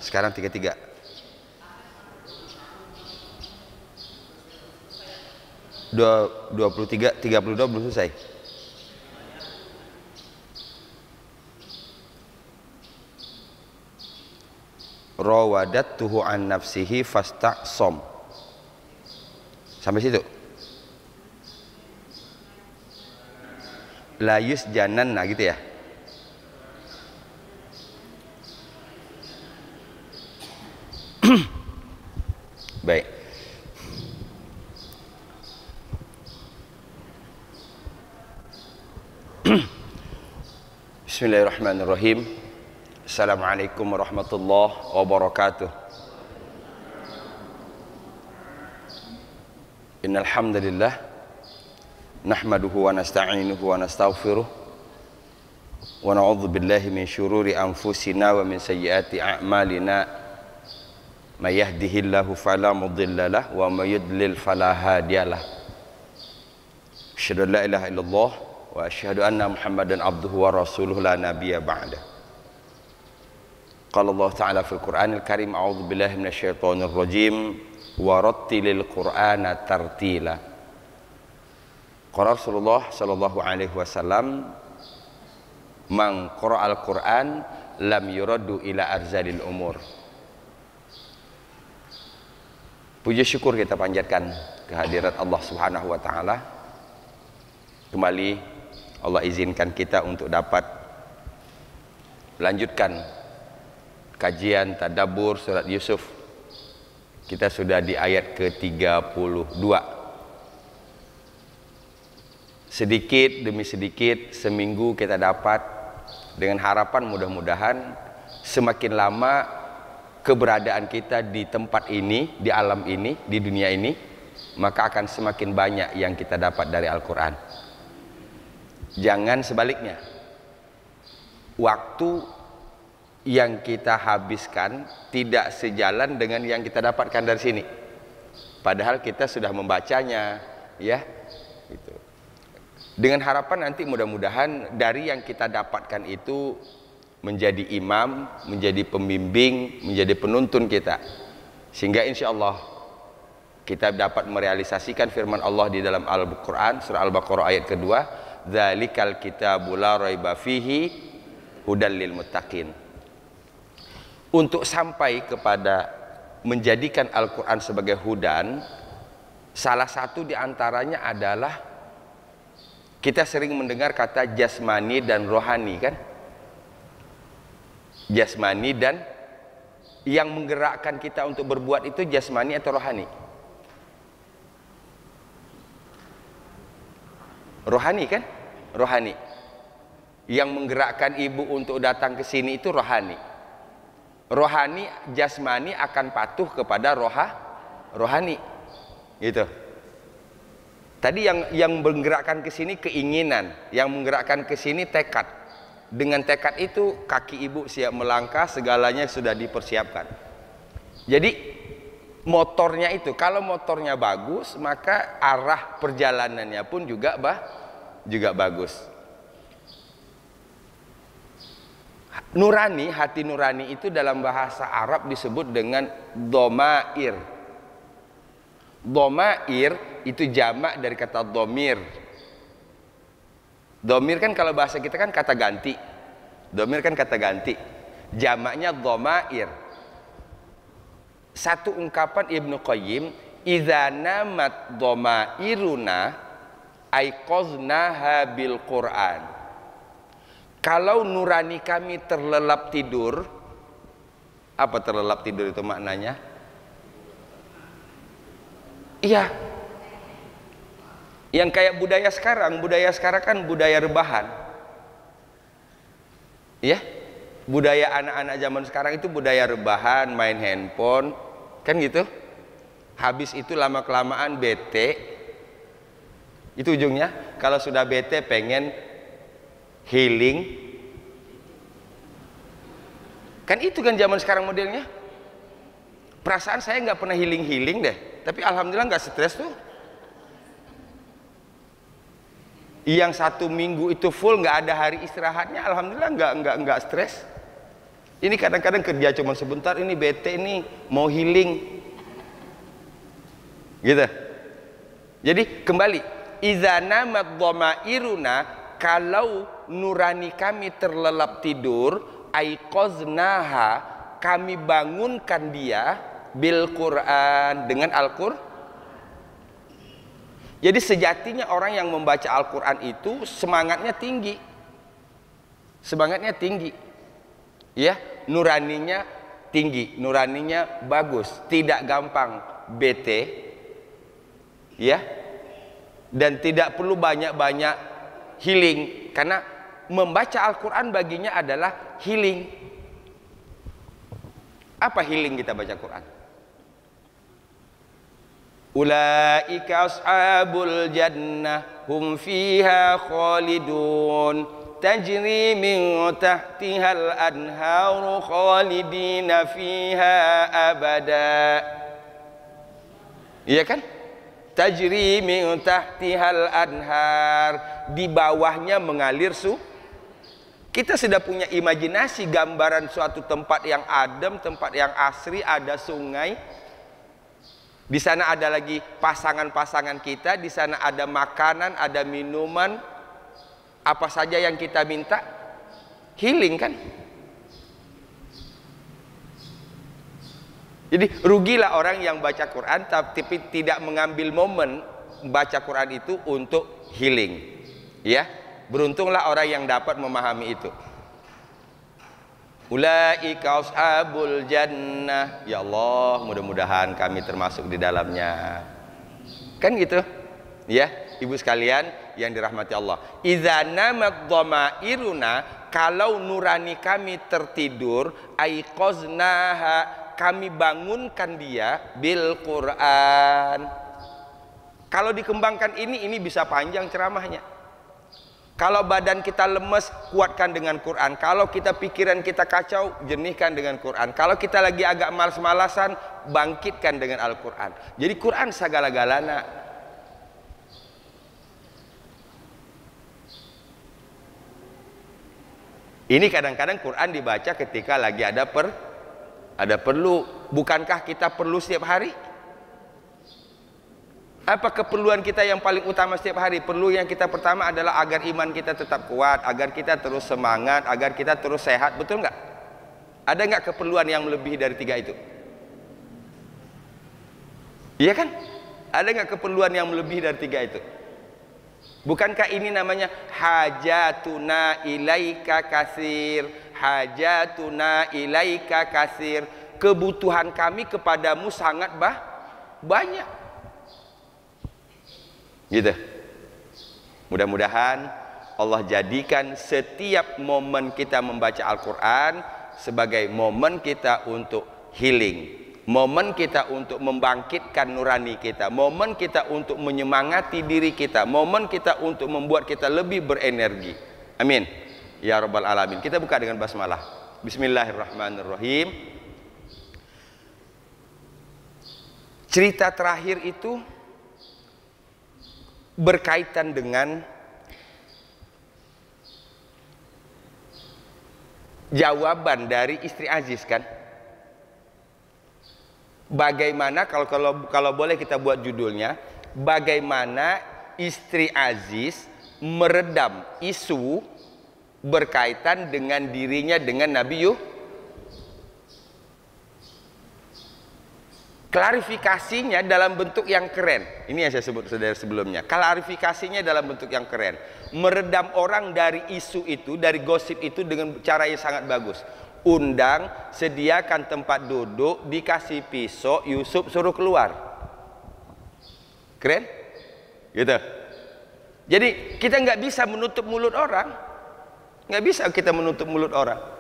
Sekarang 33. Dua 23, 32 belum selesai. Rawadattuhu an nafsihi fasta'som. Sampai situ. La yusjananna gitu ya. Baik. Bismillahirrahmanirrahim. Assalamualaikum warahmatullahi wabarakatuh. Innal hamdalillah nahmaduhu wa nasta'inuhu wa nastaghfiruh wa na'udzu billahi min syururi anfusina wa min sayyiati a'malina may yahdihillahu fala mudhillalah wa may yudlil fala hadiyalah. Asyhadu an la ilaha illallah wa asyhadu anna Muhammadan abduhu wa rasuluhu la nabiyya ba'da. Qala Allah Ta'ala fil Qur'anil Karim, a'udzu billahi minasyaitonir rajim wa rattilil Qur'ana tartila. Qala Rasulullah sallallahu alaihi wasallam, man qara'al Qur'an lam yuraddu ila arzalil umur. Puji syukur kita panjatkan kehadirat Allah Subhanahu wa taala. Kembali Allah izinkan kita untuk dapat melanjutkan kajian tadabbur surat Yusuf. Kita sudah di ayat ke-32. Sedikit demi sedikit seminggu kita dapat, dengan harapan mudah-mudahan semakin lama keberadaan kita di tempat ini, di alam ini, di dunia ini, maka akan semakin banyak yang kita dapat dari Al-Quran. Jangan sebaliknya, waktu yang kita habiskan tidak sejalan dengan yang kita dapatkan dari sini, padahal kita sudah membacanya, ya gitu. Dengan harapan nanti mudah-mudahan dari yang kita dapatkan itu menjadi imam, menjadi pembimbing, menjadi penuntun kita, sehingga insya Allah kita dapat merealisasikan firman Allah di dalam Al-Quran surah Al-Baqarah ayat kedua, dzalikal kitabu la raiba fihi hudal lil muttaqin. Untuk sampai kepada menjadikan Al-Quran sebagai hudan, salah satu diantaranya adalah kita sering mendengar kata jasmani dan rohani, kan? Jasmani, dan yang menggerakkan kita untuk berbuat itu jasmani atau rohani? Rohani, kan? Rohani. Yang menggerakkan ibu untuk datang ke sini itu rohani. Rohani, jasmani akan patuh kepada rohani, gitu. Tadi yang menggerakkan ke sini keinginan, yang menggerakkan ke sini tekad. Dengan tekad itu kaki ibu siap melangkah, segalanya sudah dipersiapkan. Jadi motornya itu, kalau motornya bagus, maka arah perjalanannya pun juga bagus. Nurani, hati nurani itu dalam bahasa Arab disebut dengan domair. Domair itu jamak dari kata domir. Domir kan kalau bahasa kita kan kata ganti. Domir kan kata ganti. Jamaknya domair. Satu ungkapan Ibnu Qayyim, idza namat domairuna aiqaznaha bil Qur'an. Kalau nurani kami terlelap tidur, apa terlelap tidur itu maknanya? Iya, yang kayak budaya sekarang kan budaya rebahan, ya. Budaya anak-anak zaman sekarang itu budaya rebahan, main handphone, kan gitu. Habis itu lama kelamaan bete, itu ujungnya. Kalau sudah bete pengen healing, kan itu kan zaman sekarang modelnya. Perasaan saya nggak pernah healing deh, tapi alhamdulillah nggak stres tuh. Yang 1 minggu itu full nggak ada hari istirahatnya, alhamdulillah nggak stres. Ini kadang-kadang kerja cuma sebentar, ini bete, ini mau healing gitu. Jadi kembali, idza namat dhamairuna, kalau nurani kami terlelap tidur, aiqaznaha, kami bangunkan dia bil Quran, dengan Al-Qur'an. Jadi sejatinya orang yang membaca Al-Quran itu semangatnya tinggi, semangatnya tinggi, ya, nuraninya tinggi, nuraninya bagus, tidak gampang bete, ya, dan tidak perlu banyak-banyak healing, karena membaca Al-Quran baginya adalah healing. Apa healing kita baca Quran? Ulaika ashabul jannah hum fiha khalidun tajri min tahtihal anharu khalidina fiha abada. Iya kan? Tajri min tahtihal anhar, di bawahnya mengalir Kita sudah punya imajinasi gambaran suatu tempat yang adem, tempat yang asri, ada sungai. Di sana ada lagi pasangan-pasangan kita, di sana ada makanan, ada minuman, apa saja yang kita minta, healing kan? Jadi rugilah orang yang baca Quran tapi tidak mengambil momen baca Quran itu untuk healing. Ya, beruntunglah orang yang dapat memahami itu. Ulaika ashabul jannah. Ya Allah, mudah-mudahan kami termasuk di dalamnya. Kan gitu. Ya, ibu sekalian yang dirahmati Allah. Idza namat dhamairuna, kalau nurani kami tertidur, aiqaznaha, kami bangunkan dia bil Quran. Kalau dikembangkan ini bisa panjang ceramahnya. Kalau badan kita lemes, kuatkan dengan Quran. Kalau kita pikiran kita kacau, jernihkan dengan Quran. Kalau kita lagi agak malas-malasan, bangkitkan dengan Al-Quran. Jadi Quran segala-galana. Ini kadang-kadang Quran dibaca ketika lagi ada perlu. Bukankah kita perlu setiap hari? Apa keperluan kita yang paling utama setiap hari? Perlu yang kita pertama adalah agar iman kita tetap kuat, agar kita terus semangat, agar kita terus sehat. Betul nggak? Ada nggak keperluan yang lebih dari 3 itu? Iya kan? Ada nggak keperluan yang lebih dari 3 itu? Bukankah ini namanya hajatuna ilaika kasir? Hajatuna ilaika kasir. Kebutuhan kami kepadamu sangat banyak. Gitu. Mudah-mudahan Allah jadikan setiap momen kita membaca Al-Quran sebagai momen kita untuk healing, momen kita untuk membangkitkan nurani kita, momen kita untuk menyemangati diri kita, momen kita untuk membuat kita lebih berenergi. Amin ya rabbal alamin. Kita buka dengan basmalah. Bismillahirrahmanirrahim. Cerita terakhir itu berkaitan dengan jawaban dari istri Aziz kan? Bagaimana kalau boleh kita buat judulnya, bagaimana istri Aziz meredam isu berkaitan dengan dirinya dengan Nabi Yuh. Klarifikasinya dalam bentuk yang keren. Ini yang saya sebut saudara sebelumnya. Klarifikasinya dalam bentuk yang keren. Meredam orang dari isu itu, dari gosip itu dengan cara yang sangat bagus. Undang, sediakan tempat duduk, dikasih pisau, Yusuf suruh keluar. Keren? Gitu. Jadi kita nggak bisa menutup mulut orang. Nggak bisa kita menutup mulut orang.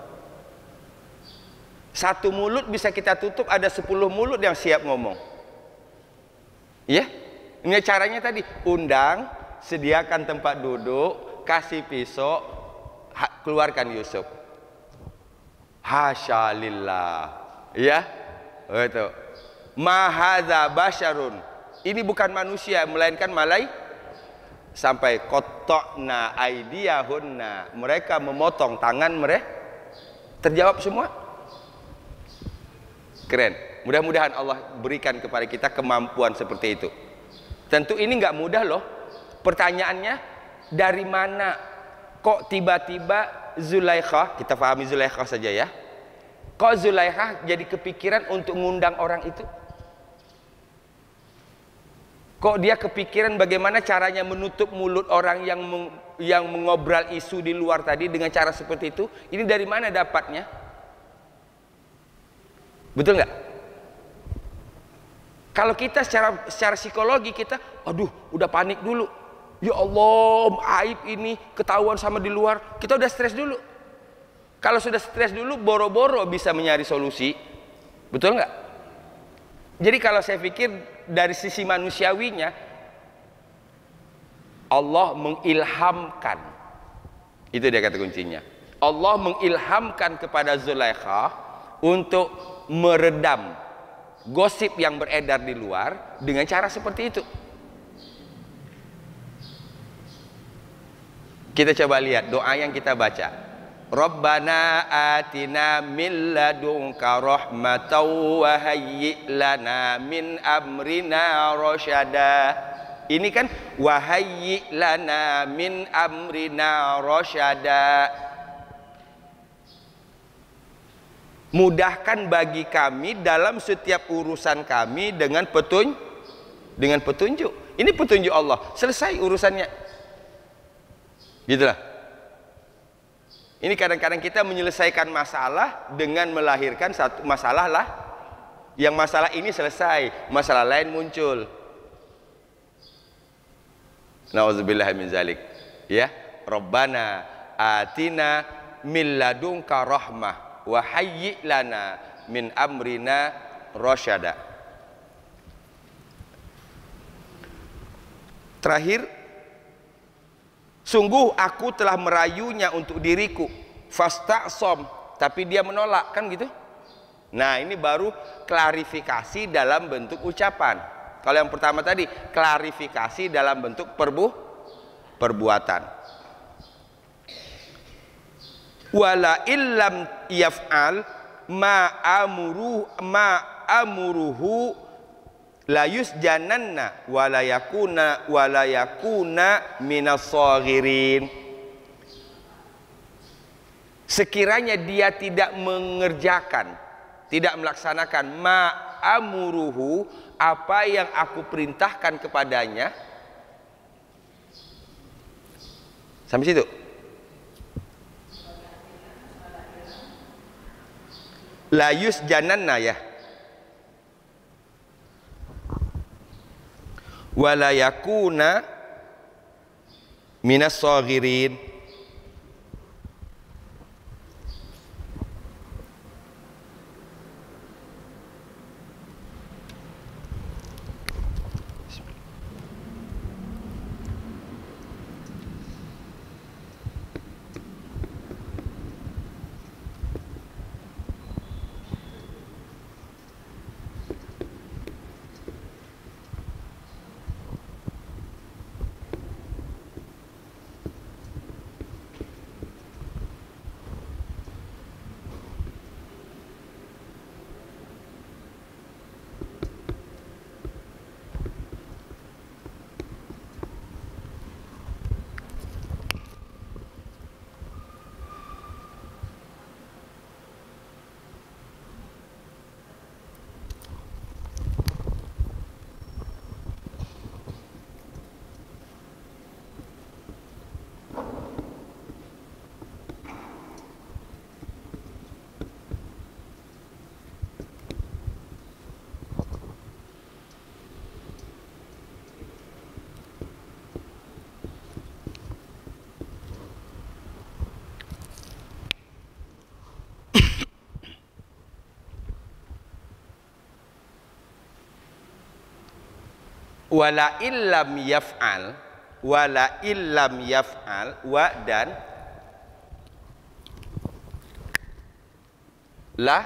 Satu mulut bisa kita tutup, ada 10 mulut yang siap ngomong. Ya, ini caranya tadi. Undang, sediakan tempat duduk, kasih pisau, keluarkan Yusuf. Hasya lillah. Ya, itu. Mahadza basyarun. Ini bukan manusia, melainkan sampai qata'na aydiyahunna. Mereka memotong tangan mereka. Terjawab semua. Keren. Mudah-mudahan Allah berikan kepada kita kemampuan seperti itu. Tentu ini nggak mudah loh. Pertanyaannya, dari mana kok tiba-tiba Zulaikha, kita pahami Zulaikha saja ya, kok Zulaikha jadi kepikiran untuk ngundang orang itu? Kok dia kepikiran bagaimana caranya menutup mulut orang yang mengobral isu di luar tadi dengan cara seperti itu? Ini dari mana dapatnya? Betul nggak? Kalau kita secara psikologi kita, aduh, udah panik dulu. Ya Allah, aib ini ketahuan sama di luar. Kita udah stres dulu. Kalau sudah stres dulu, boro-boro bisa mencari solusi. Betul nggak? Jadi kalau saya pikir dari sisi manusiawinya, Allah mengilhamkan. Itu dia kata kuncinya. Allah mengilhamkan kepada Zulaikha untuk meredam gosip yang beredar di luar dengan cara seperti itu. Kita coba lihat doa yang kita baca. Rabbana atina min ladunka rahmatan wa hayyi' lana min amrina rasyada. Ini kan wa hayyi' lana min amrina rasyada. Mudahkan bagi kami dalam setiap urusan kami dengan petunjuk. Ini petunjuk Allah. Selesai urusannya. Gitulah. Ini kadang-kadang kita menyelesaikan masalah dengan melahirkan satu masalah lah. Yang masalah ini selesai, masalah lain muncul. Nauzubillah min zalik. Ya, Rabbana atina min ladunka rahmah wa hayyi' lana min amrina rasyada. Terakhir, sungguh aku telah merayunya untuk diriku, fasta'som, tapi dia menolak, kan gitu. Nah, ini baru klarifikasi dalam bentuk ucapan. Kalau yang pertama tadi klarifikasi dalam bentuk perbuatan. Wala illam yaf'al ma amuruhu la yusjananna wala yakuna minas saghirin. Sekiranya dia tidak mengerjakan, tidak melaksanakan ma'amuruhu, apa yang aku perintahkan kepadanya. Sampai situ. Layus jananna ya. Wala yakuna minas saghirin. Wala illam yaf'al, wala illam yaf'al, wa dan la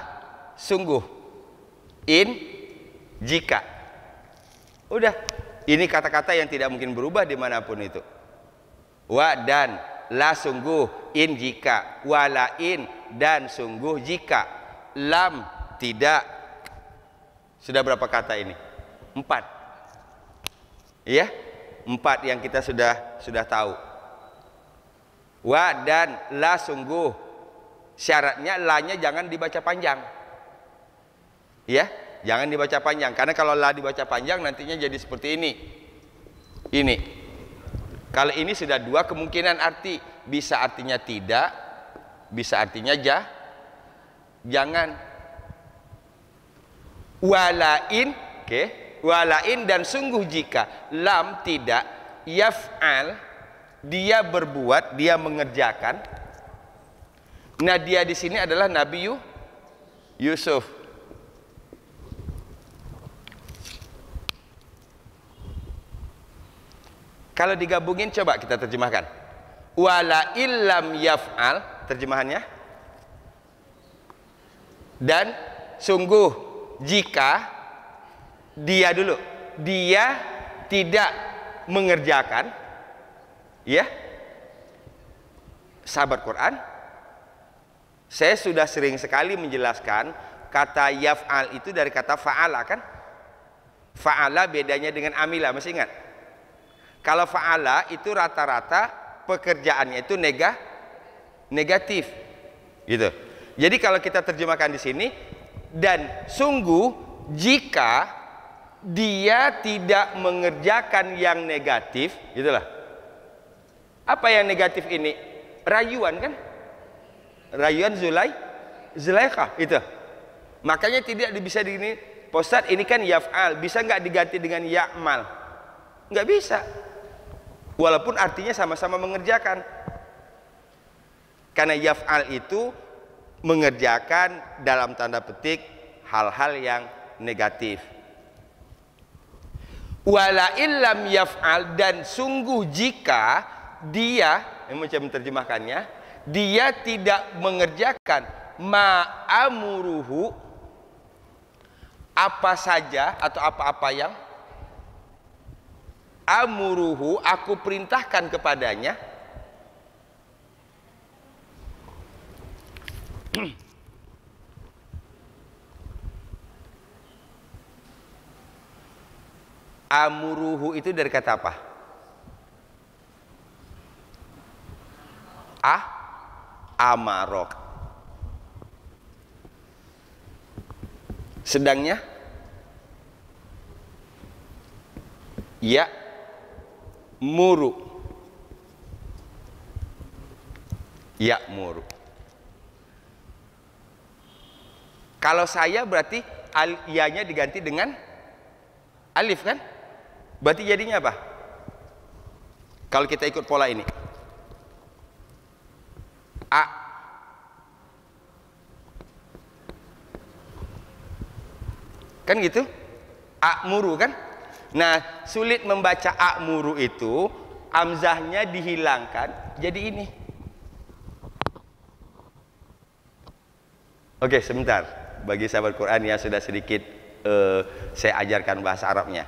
sungguh, in jika. Udah, ini kata-kata yang tidak mungkin berubah dimanapun itu. Wa dan, la sungguh, in jika, wala in dan sungguh jika, lam tidak, Sudah berapa kata ini? 4. Iya? 4 yang kita sudah tahu. Wa dan la sungguh. Syaratnya la-nya jangan dibaca panjang. Ya, jangan dibaca panjang karena kalau la dibaca panjang nantinya jadi seperti ini. Ini. Kalau ini sudah 2 kemungkinan arti, bisa artinya tidak, bisa artinya jangan. Walain, oke, walain dan sungguh jika lam tidak yaf'al, dia berbuat, dia mengerjakan. Nah, dia di sini adalah Nabi Yusuf. Kalau digabungin coba kita terjemahkan. Wala illam yaf'al, terjemahannya. Dan sungguh jika dia dulu, dia tidak mengerjakan, ya. Sahabat Quran, saya sudah sering sekali menjelaskan kata yaf'al itu dari kata fa'ala kan? Fa'ala bedanya dengan amila, masih ingat? Kalau fa'ala itu rata-rata pekerjaannya itu negatif. Gitu. Jadi kalau kita terjemahkan di sini, dan sungguh jika dia tidak mengerjakan yang negatif, gitulah. Apa yang negatif ini? Rayuan kan? Rayuan Zulaikha itu. Makanya tidak bisa digini, Ustaz ini kan yaf'al, bisa nggak diganti dengan ya'mal? Nggak bisa. Walaupun artinya sama-sama mengerjakan. Karena yaf'al itu mengerjakan dalam tanda petik hal-hal yang negatif. Wala illam yaf'al, dan sungguh jika dia, yang macam menerjemahkannya, dia tidak mengerjakan ma'amuruhu, apa saja atau apa-apa yang amuruhu, aku perintahkan kepadanya. Amuruhu itu dari kata apa? Amarok. Sedangnya ya muru. Ya muru. Kalau saya berarti ya-nya diganti dengan alif kan? Berarti jadinya apa? Kalau kita ikut pola ini. Kan gitu? A'muru kan? Nah, sulit membaca a'muru itu, amzahnya dihilangkan jadi ini. Oke, sebentar. Bagi sahabat Quran yang sudah sedikit saya ajarkan bahasa Arabnya.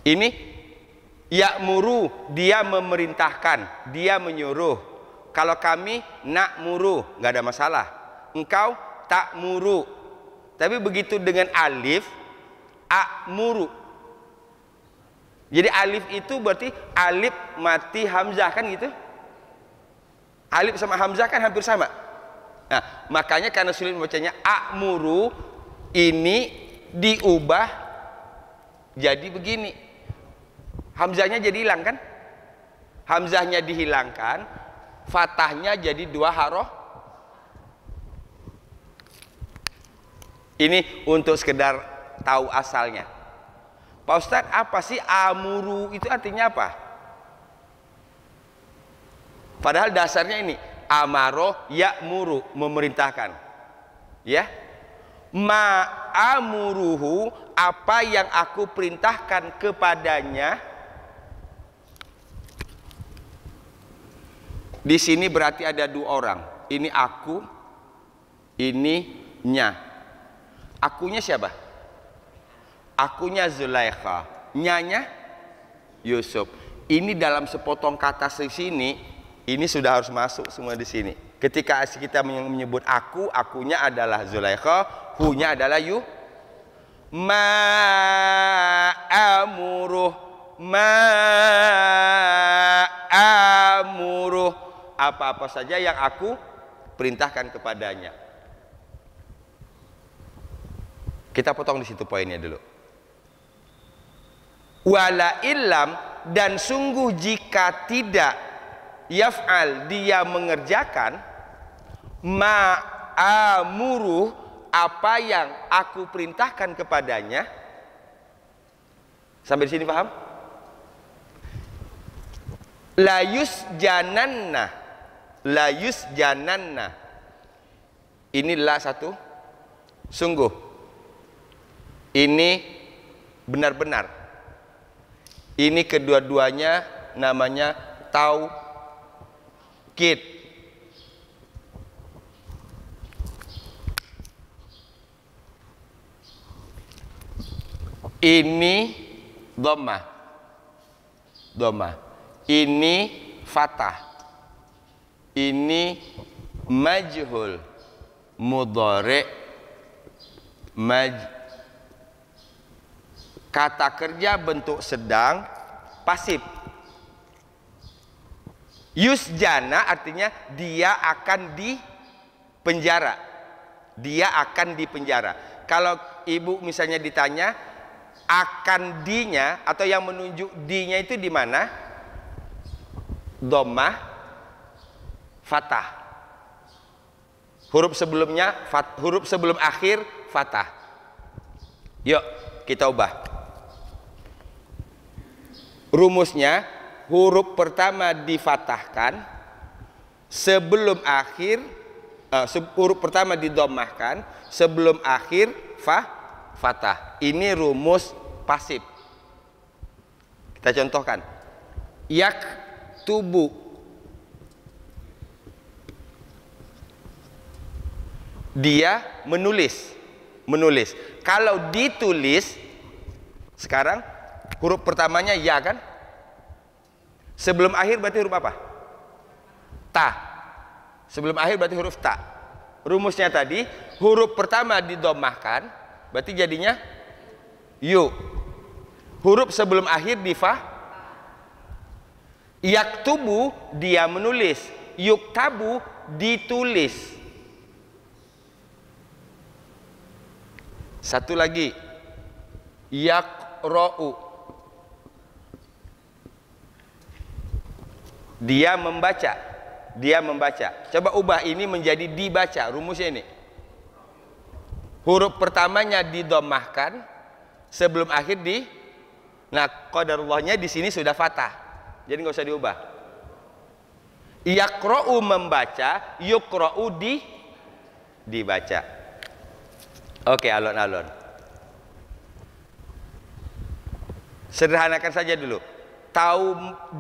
Ini ya'muru, dia memerintahkan, dia menyuruh. Kalau kami na'muru, nggak ada masalah. Engkau ta'muru. Tapi begitu dengan alif, a'muru. Jadi alif itu berarti alif mati hamzah kan gitu. Alif sama hamzah kan hampir sama. Nah, makanya karena sulit membacanya a'muru, ini diubah jadi begini. Hamzahnya jadi hilang kan? Hamzahnya dihilangkan, fathahnya jadi 2 huruf. Ini untuk sekedar tahu asalnya. Pak Ustadz, apa sih amuru itu artinya apa? Padahal dasarnya ini amaro ya'muru, memerintahkan. Ya. Ma'amuruhu, apa yang aku perintahkan kepadanya. Di sini berarti ada 2 orang. Ini aku, ini nya. Akunya siapa? Akunya Zulaikha, nyanya Yusuf. Ini dalam sepotong kata di sini, ini sudah harus masuk semua di sini. Ketika kita menyebut aku, akunya adalah Zulaikha, hunya adalah ma amuruh, ma amuruh, apa-apa saja yang aku perintahkan kepadanya. Kita potong di situ poinnya dulu. Wala illam, dan sungguh jika tidak yaf'al, dia mengerjakan ma amuruh, apa yang aku perintahkan kepadanya. Sampai di sini paham? Layus jananna, layus jananna, inilah satu sungguh, ini benar-benar, ini kedua-duanya namanya taukid. Ini dhammah, dhammah, ini fathah, ini majhul mudhari kata kerja bentuk sedang pasif. Yusjana artinya dia akan dipenjara, dia akan dipenjara. Kalau ibu misalnya ditanya akan dinya atau yang menunjuk dinya itu di mana? Dhammah, fathah. Huruf sebelumnya, huruf sebelum akhir fathah. Yuk kita ubah. Rumusnya, huruf pertama difathahkan, sebelum akhir huruf pertama didomahkan, sebelum akhir fathah. Ini rumus pasif. Kita contohkan. Yaktubu, dia menulis, menulis. Kalau ditulis, sekarang huruf pertamanya ya kan? Sebelum akhir berarti huruf apa? Ta. Sebelum akhir berarti huruf ta. Rumusnya tadi, huruf pertama didomahkan, berarti jadinya yu. Huruf sebelum akhir di fa. Yaktubu, dia menulis. Yuktabu, ditulis. Satu lagi, yaqra'u, dia membaca, dia membaca. Coba ubah ini menjadi dibaca, rumusnya ini. Huruf pertamanya didomahkan, sebelum akhir di, nah qadarullahnya di sini sudah fathah, jadi nggak usah diubah. Yaqra'u membaca, yuqra'u dibaca. Oke, alon-alon. Sederhanakan saja dulu. Tahu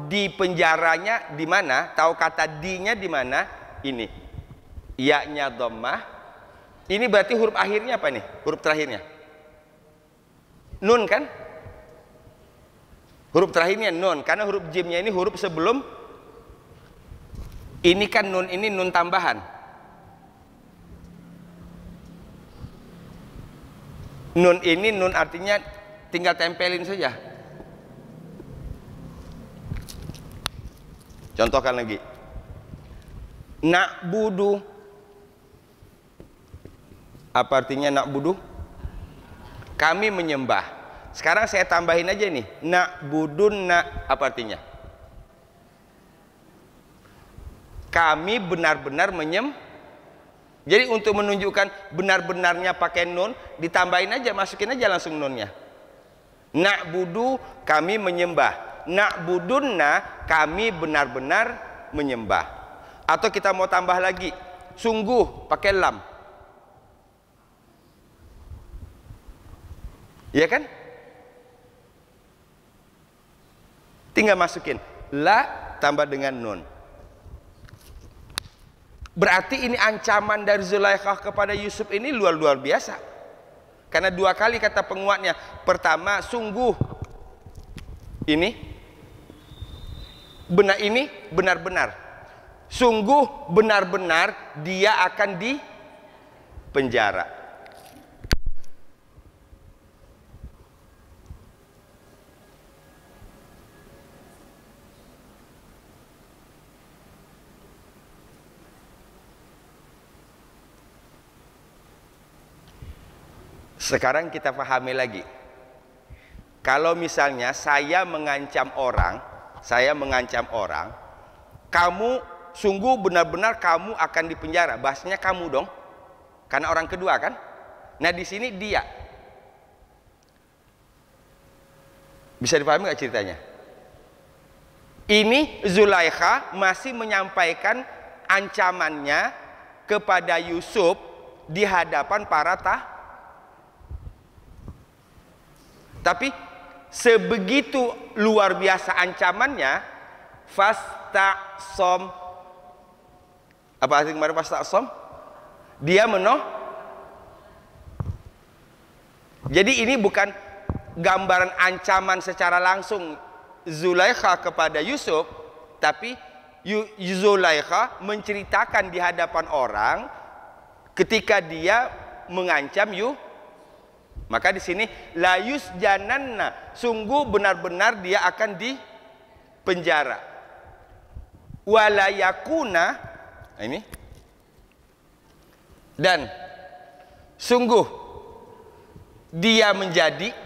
di penjaranya di mana? Tahu kata di-nya di mana? Ini. Ya-nya dhammah. Ini berarti huruf akhirnya apa nih? Huruf terakhirnya. Nun kan? Huruf terakhirnya nun, karena huruf jimnya ini huruf sebelum. Ini kan nun, ini nun tambahan. Nun ini nun artinya tinggal tempelin saja. Contohkan lagi. Na'budu. Apa artinya na'budu? Kami menyembah. Sekarang saya tambahin aja nih. Na'budunna. Apa artinya? Kami benar-benar menyembah. Jadi untuk menunjukkan benar-benarnya pakai nun, ditambahin aja, masukin aja langsung nunnya. Na'budu, kami menyembah. Na'budunna, kami benar-benar menyembah. Atau kita mau tambah lagi, sungguh, pakai lam. Ya kan? Tinggal masukin la tambah dengan nun. Berarti ini ancaman dari Zulaikhah kepada Yusuf ini luar biasa. Karena dua kali kata penguatnya. Pertama, sungguh. Ini benar-benar. Sungguh benar-benar dia akan dipenjara. Sekarang kita pahami lagi. Kalau misalnya saya mengancam orang, kamu sungguh benar-benar kamu akan dipenjara. Bahasanya kamu dong, karena orang kedua kan. Nah di sini dia. Bisa dipahami nggak ceritanya? Ini Zulaikha masih menyampaikan ancamannya kepada Yusuf di hadapan para tapi sebegitu luar biasa ancamannya, fastaqsom. Apa arti kemarin fastaqsom? Dia Jadi ini bukan gambaran ancaman secara langsung Zulaikha kepada Yusuf, tapi Zulaikha menceritakan di hadapan orang ketika dia mengancam Maka di sini layus jananna, sungguh benar-benar dia akan dipenjara. Walayakuna, ini, dan sungguh dia menjadi,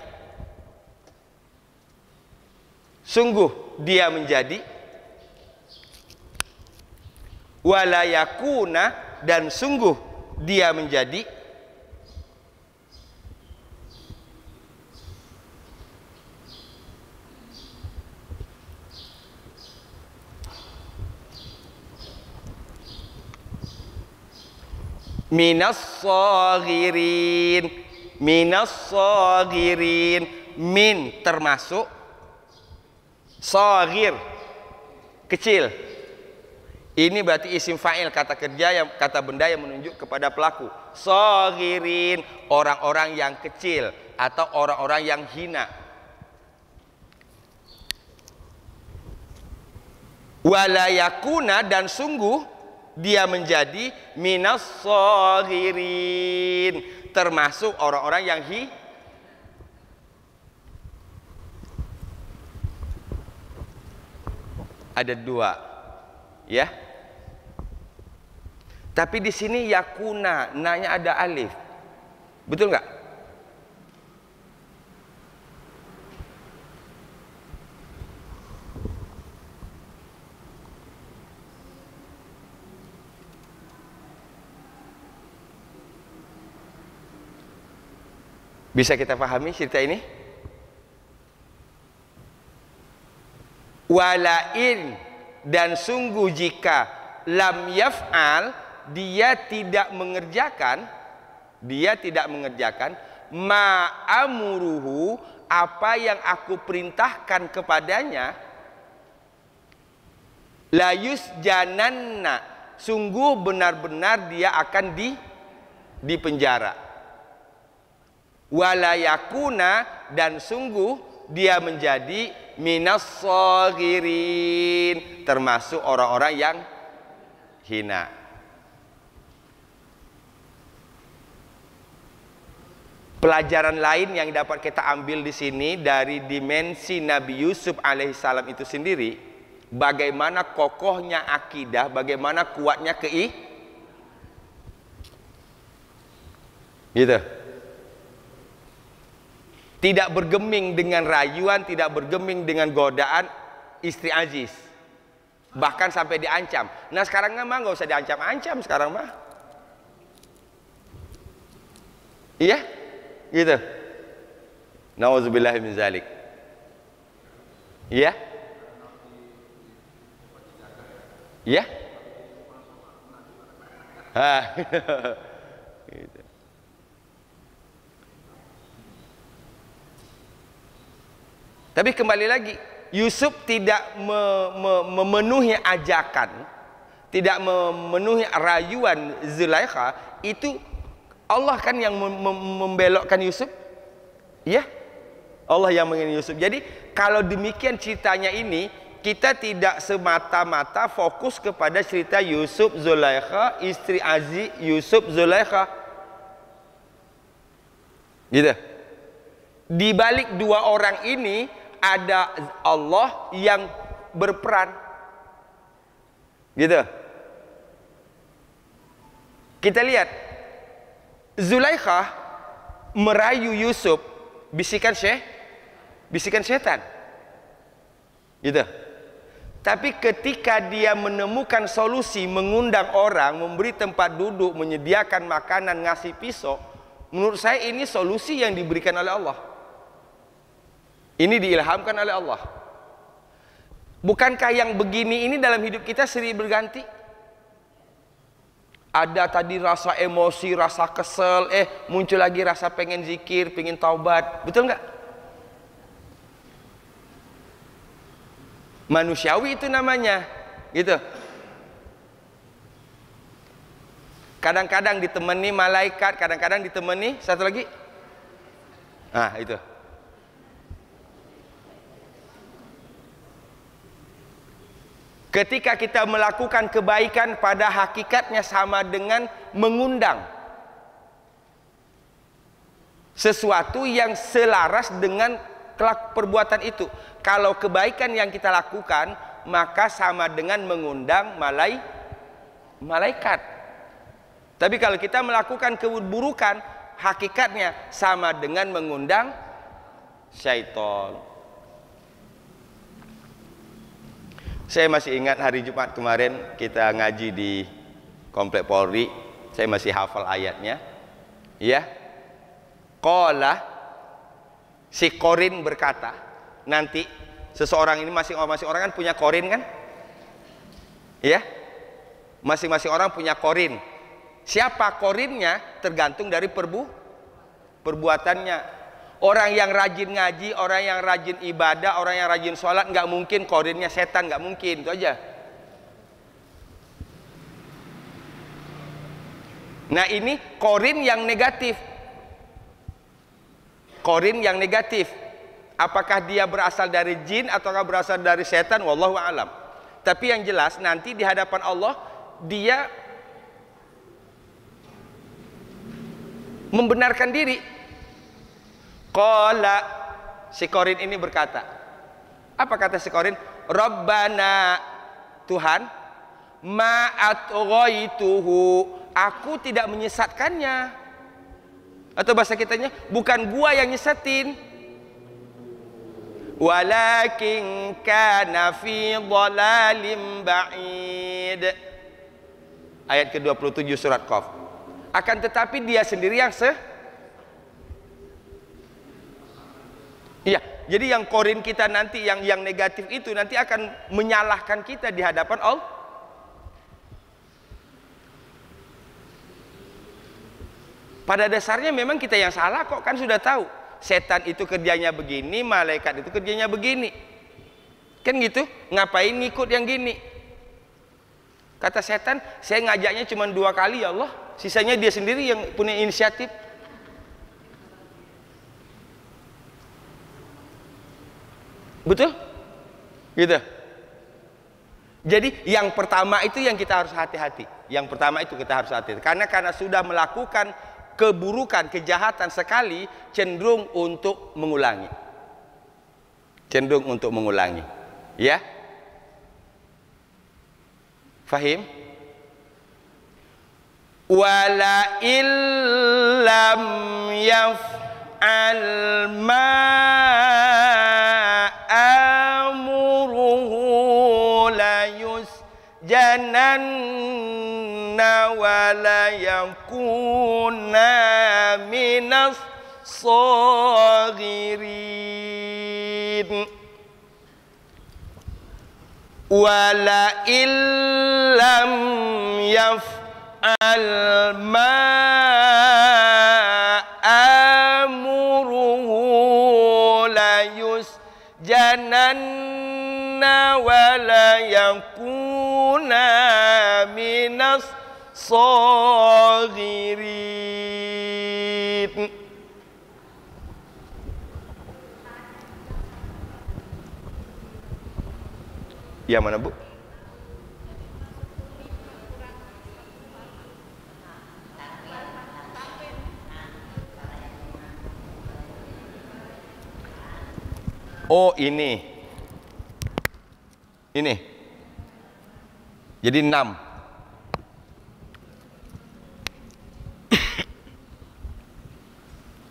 walayakuna, dan sungguh dia menjadi minas saghirin, min termasuk, saghir kecil. Ini berarti isim fa'il, kata kerja yang kata benda yang menunjuk kepada pelaku. Saghirin, orang-orang yang kecil atau orang-orang yang hina. Walayakuna, dan sungguh dia menjadi minas saghirin, termasuk orang-orang yang ada dua, ya. Tapi di sini yakuna, nanya ada alif, betul nggak? Bisa kita pahami cerita ini? Walain, dan sungguh jika lam yaf'al, dia tidak mengerjakan ma'amuruhu, apa yang aku perintahkan kepadanya, layus jananna, sungguh benar-benar dia akan dipenjara. Walayakuna, dan sungguh dia menjadi minas saghirin, termasuk orang-orang yang hina. Pelajaran lain yang dapat kita ambil di sini dari dimensi Nabi Yusuf alaihissalam itu sendiri, bagaimana kokohnya akidah, bagaimana kuatnya gitu. Tidak bergeming dengan rayuan, tidak bergeming dengan godaan istri Aziz. Bahkan sampai diancam. Nah sekarang mah nggak usah diancam-ancam sekarang mah. Iya? Gitu. Nauzubillahi min zalik. Iya? Iya? Gitu. Tapi kembali lagi, Yusuf tidak memenuhi ajakan, tidak memenuhi rayuan Zulaikha. Itu Allah kan yang membelokkan Yusuf, ya, Allah yang mengirim Yusuf. Jadi kalau demikian ceritanya ini, kita tidak semata-mata fokus kepada cerita Yusuf Zulaikha, istri Aziz Yusuf Zulaikha, gitu. Di balik dua orang ini ada Allah yang berperan, gitu. Kita lihat Zulaikha merayu Yusuf bisikan setan. Gitu. Tapi ketika dia menemukan solusi, mengundang orang, memberi tempat duduk, menyediakan makanan, ngasih pisau, menurut saya ini solusi yang diberikan oleh Allah. Ini diilhamkan oleh Allah. Bukankah yang begini ini dalam hidup kita sering berganti? Ada tadi rasa emosi, rasa kesel, muncul lagi rasa pengen zikir, pengen taubat. Betul nggak? Manusiawi itu namanya, gitu. Kadang-kadang ditemani malaikat, kadang-kadang ditemani satu lagi. Nah, itu. Ketika kita melakukan kebaikan, pada hakikatnya sama dengan mengundang sesuatu yang selaras dengan perbuatan itu. Kalau kebaikan yang kita lakukan, maka sama dengan mengundang malaikat. Tapi kalau kita melakukan keburukan, hakikatnya sama dengan mengundang syaitan. Saya masih ingat hari Jumat kemarin kita ngaji di Komplek Polri. Saya masih hafal ayatnya. Ya. Qala, si Qorin berkata, nanti seseorang ini masing-masing orang kan punya Qorin kan? Ya. Masing-masing orang punya Qorin. Siapa Qorinnya tergantung dari perbuatannya. Orang yang rajin ngaji, orang yang rajin ibadah, orang yang rajin sholat, nggak mungkin Qorinnya setan, nggak mungkin, itu aja. Nah ini Qorin yang negatif. Qorin yang negatif. Apakah dia berasal dari jin ataukah berasal dari setan? Wallahu a'lam. Tapi yang jelas nanti di hadapan Allah dia membenarkan diri. Qala, si Qorin ini berkata, apa kata si Qorin? Rabbana, Tuhan, ma'atghaituhu, aku tidak menyesatkannya. Atau bahasa kitanya, bukan gua yang nyesatin. Walakin kana fi dhalalim ba'id. Ayat ke-27 surat Qaf. Akan tetapi dia sendiri yang iya, jadi yang Qorin kita nanti yang negatif itu nanti akan menyalahkan kita di hadapan Allah. Pada dasarnya memang kita yang salah kok, kan sudah tahu. Setan itu kerjanya begini, malaikat itu kerjanya begini. Kan gitu, ngapain ngikut yang gini? Kata setan, saya ngajaknya cuma 2 kali ya Allah, sisanya dia sendiri yang punya inisiatif. Betul? Gitu. Jadi yang pertama itu yang kita harus hati-hati. Yang pertama itu kita harus hati-hati. Karena sudah melakukan keburukan, kejahatan sekali, cenderung untuk mengulangi. Cenderung untuk mengulangi. Ya? Fahim? Wala illam yaf'al ma jananna wala yakuna minas saghirin wala illam yaf'al ma amuruhu la yusjananna wala yakuna minas saghirin. Yang mana Bu? Oh ini. Jadi 6.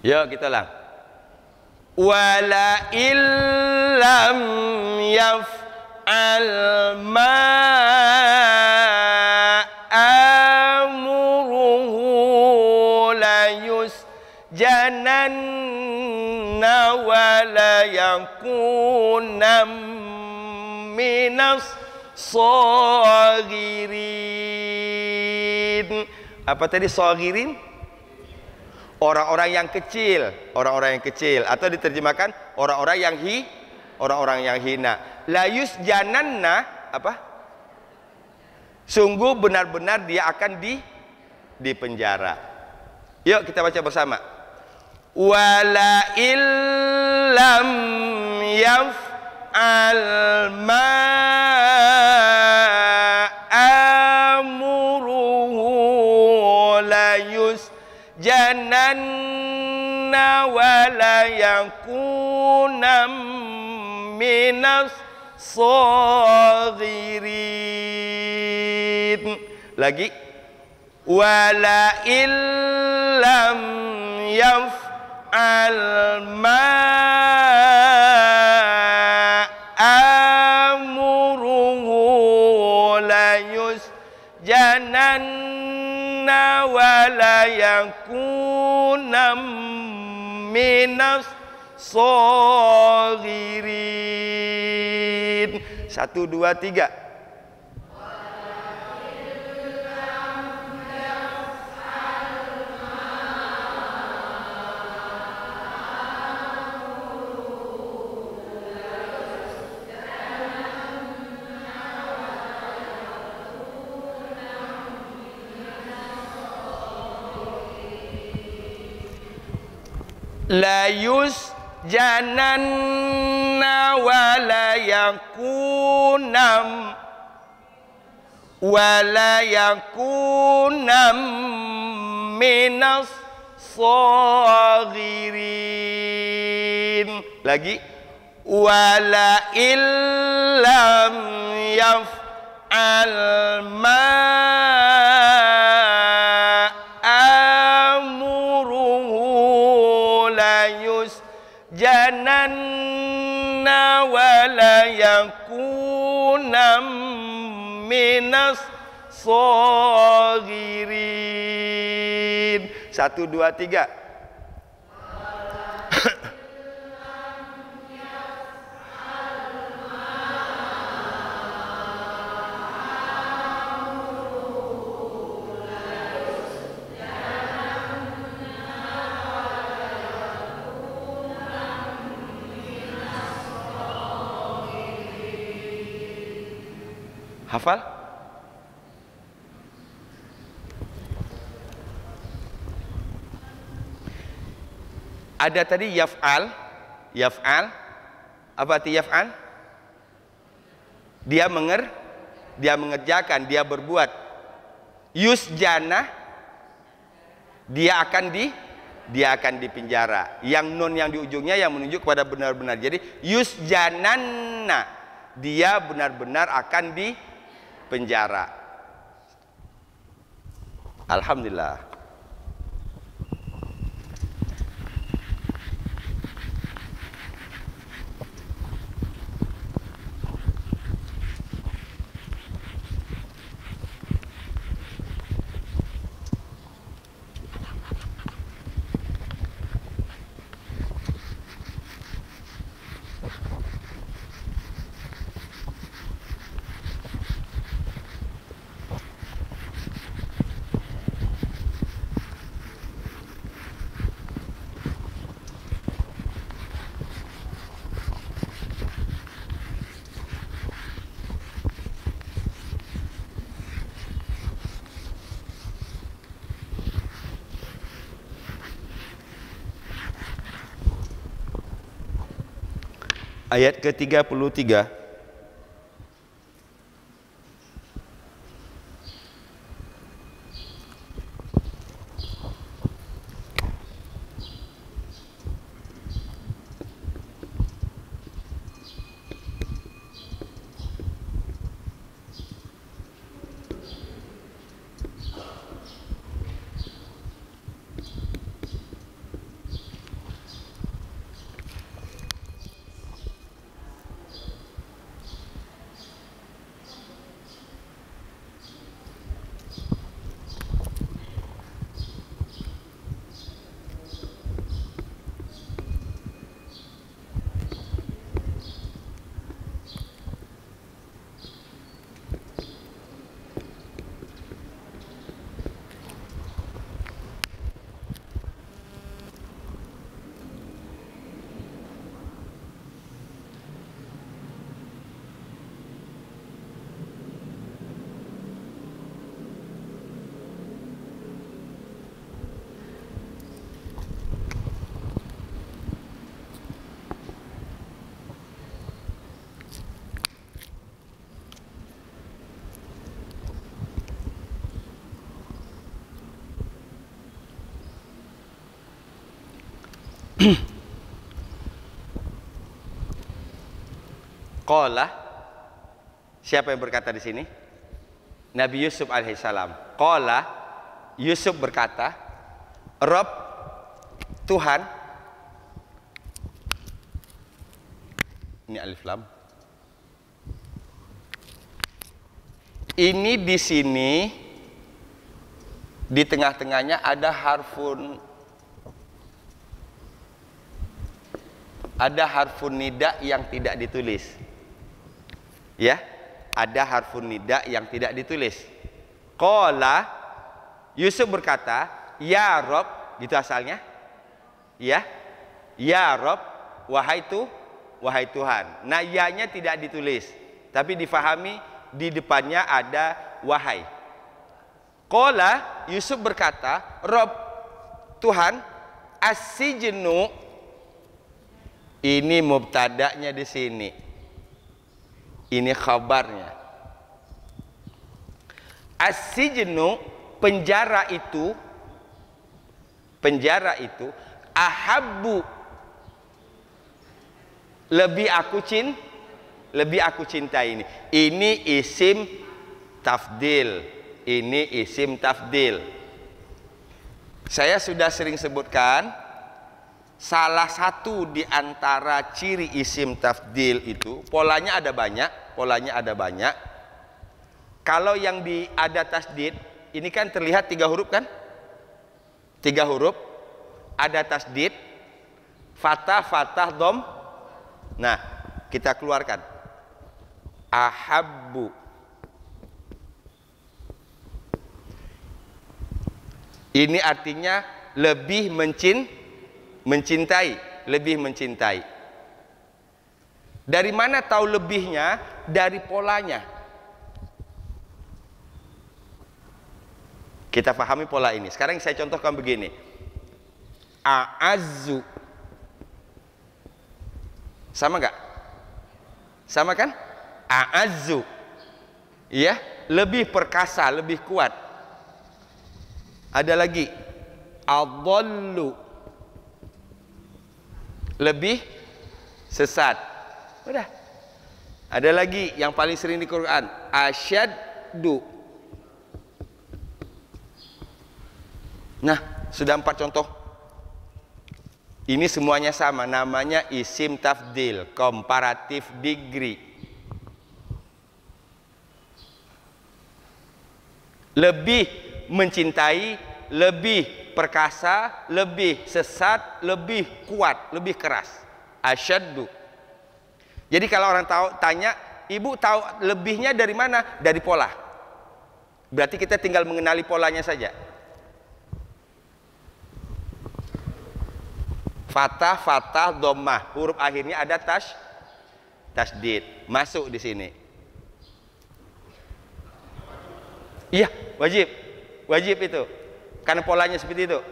Yuk kita ulang. Wala illam yaf'al ma amruhu la yusjananna wa la yakuna minas saghirin. Apa tadi saghirin? Orang-orang yang kecil, orang-orang yang kecil, atau diterjemahkan orang-orang yang hina. La yusjananna apa? Sungguh benar-benar dia akan dipenjara. Yuk kita baca bersama. Wala illam yaf'al ma amuruhu la yusjananna wa la yakuna minas saghirin. Lagi. Wala illam yaf'al ma amuruhu la yusjananna wa la yakuna minas saghirin. 1, 2, 3. La yusjananna wa la yakunam minas saghirin. Lagi. Wala illam yaf'al ma jananna wa la yakuna minas saghirin. 1, 2, 3. Hafal? Ada tadi yaf'al. Yaf'al. Apa arti yaf'al? Dia mengerjakan, dia berbuat. Yusjana, dia akan dipenjara. Yang nun yang di ujungnya yang menunjuk kepada benar-benar. Jadi yusjananna, dia benar-benar akan dipenjara. Alhamdulillah. Ayat ke-33. Qala, siapa yang berkata di sini? Nabi Yusuf alaihissalam. Qala, Yusuf berkata, Rabb, Tuhan. Ini alif lam. Ini di sini di tengah-tengahnya ada harfun nida yang tidak ditulis. Ya, ada harfun nida yang tidak ditulis. Qala, Yusuf berkata, ya Rabb, gitu asalnya. Ya Rabb, wahai Tuhan. Nah, ya-nya tidak ditulis, tapi difahami di depannya ada wahai. Qala, Yusuf berkata, Rabb, Tuhan, as-sijnu, ini mubtada'nya di sini. Ini khabarnya. As-sijnu, penjara itu ahabbu, lebih aku cintai ini. Ini isim tafdil. Saya sudah sering sebutkan, salah satu di antara ciri isim tafdil itu polanya ada banyak. Kalau yang ada tasdid, ini kan terlihat 3 huruf kan? 3 huruf, ada tasdid, fathah, dom. Nah, kita keluarkan. Ahabbu. Ini artinya lebih mencintai. Dari mana tahu lebihnya? Dari polanya. Kita pahami pola ini. Sekarang saya contohkan begini. A'azzu. Sama enggak? Sama kan? A'azzu. Iya, lebih perkasa, lebih kuat. Ada lagi. Adallu. Lebih sesat. Udah. Ada lagi yang paling sering di Quran. Asyaddu. Nah, sudah 4 contoh. Ini semuanya sama, namanya isim tafdil, comparative degree. Lebih mencintai, lebih perkasa, lebih sesat, lebih kuat, lebih keras. Asyaddu. Jadi kalau orang tanya, ibu tahu lebihnya dari mana? Dari pola. Berarti kita tinggal mengenali polanya saja. Fathah, dhammah, huruf akhirnya ada tasdid, masuk di sini. Iya, wajib itu, karena polanya seperti itu.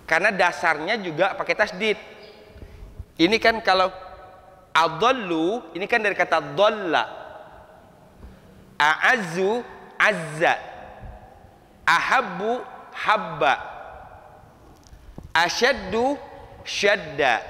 Karena dasarnya juga pakai tasdid. Ini kan kalau adallu, ini kan dari kata dhalla. A'azzu, azza. Ahabbu, habba. Asyaddu, syadda.